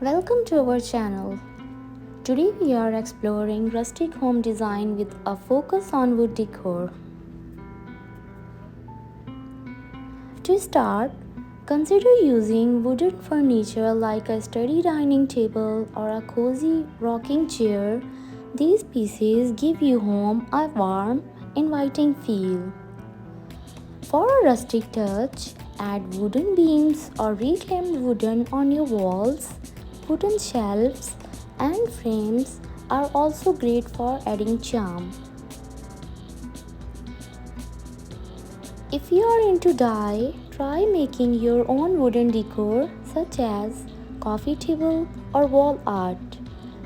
Welcome to our channel. Today we are exploring rustic home design with a focus on wood decor. To start, consider using wooden furniture like a sturdy dining table or a cozy rocking chair. These pieces give your home a warm, inviting feel. For a rustic touch, add wooden beams or reclaimed wooden on your walls. Wooden shelves and frames are also great for adding charm. If you are into dye, try making your own wooden decor such as coffee table or wall art.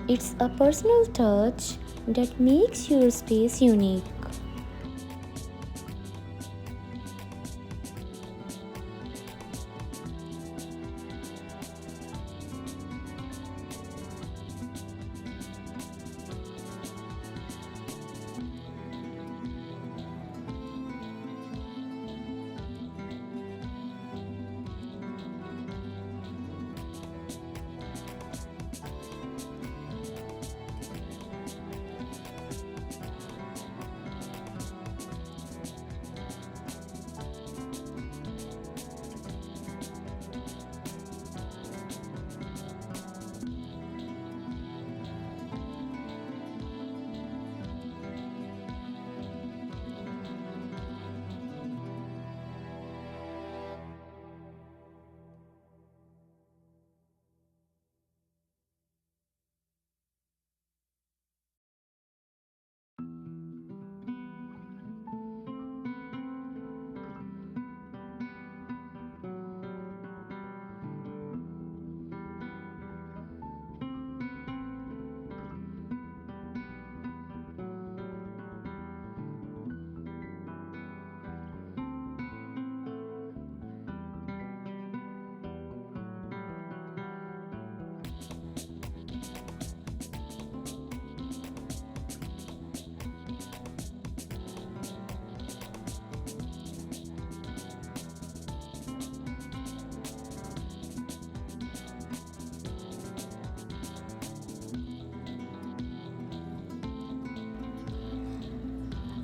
It's a personal touch that makes your space unique.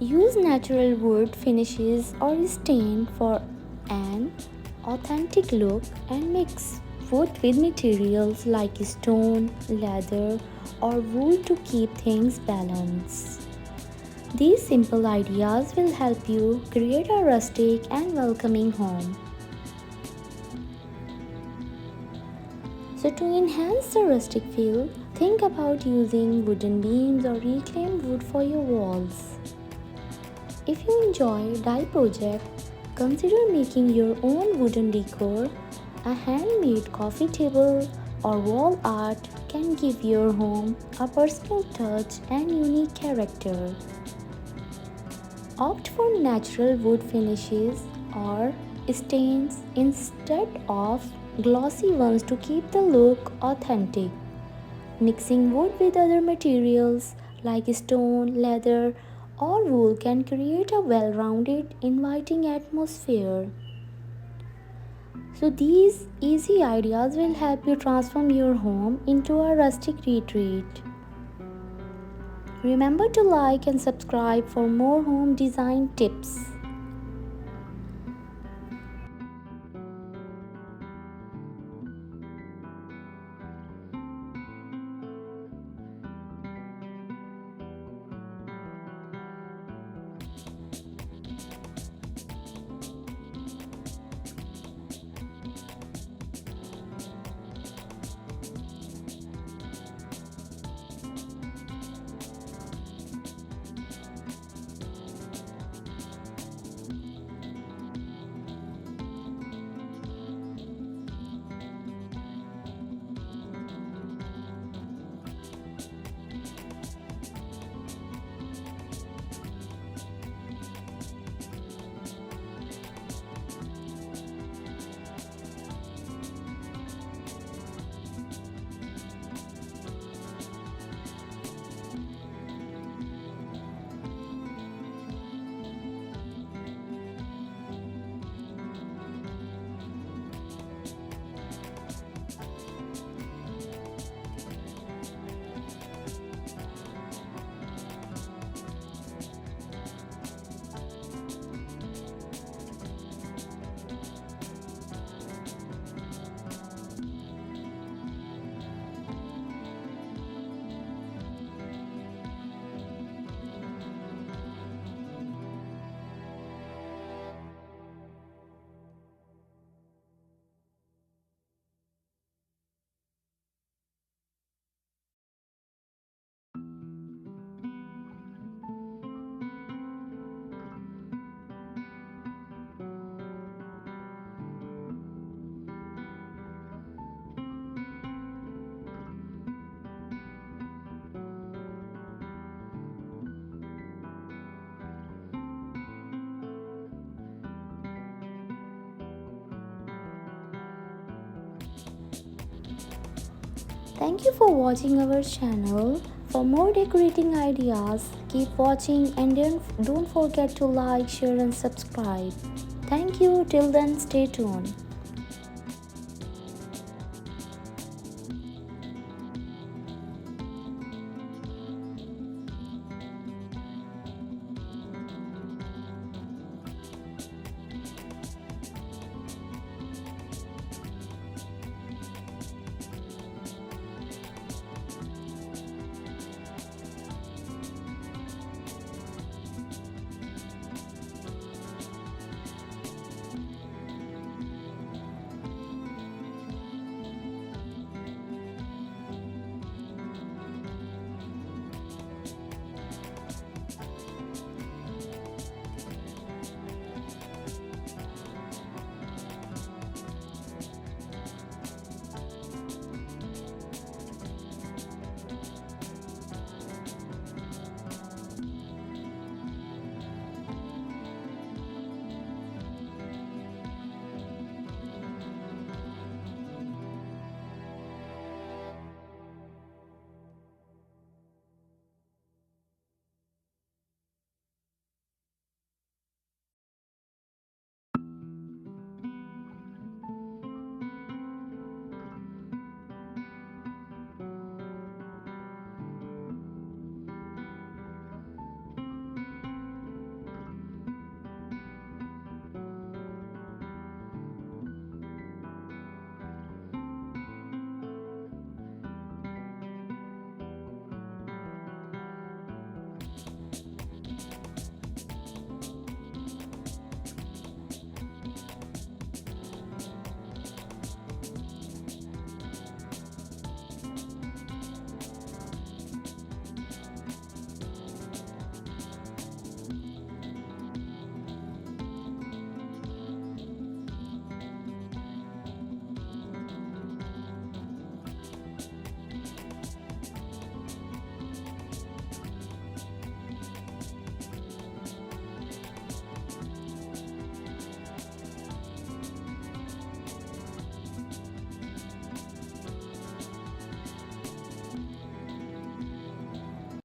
Use natural wood finishes or stain for an authentic look and mix wood with materials like stone, leather, or wool to keep things balanced. These simple ideas will help you create a rustic and welcoming home. So, to enhance the rustic feel, think about using wooden beams or reclaimed wood for your walls. If you enjoy dye projects, consider making your own wooden decor. A handmade coffee table or wall art can give your home a personal touch and unique character. Opt for natural wood finishes or stains instead of glossy ones to keep the look authentic. Mixing wood with other materials like stone, leather, or wool can create a well rounded, inviting atmosphere. So, these easy ideas will help you transform your home into a rustic retreat. Remember to like and subscribe for more home design tips. Thank you for watching our channel. For more decorating ideas, keep watching and don't forget to like, share and subscribe. Thank you. Till then, stay tuned.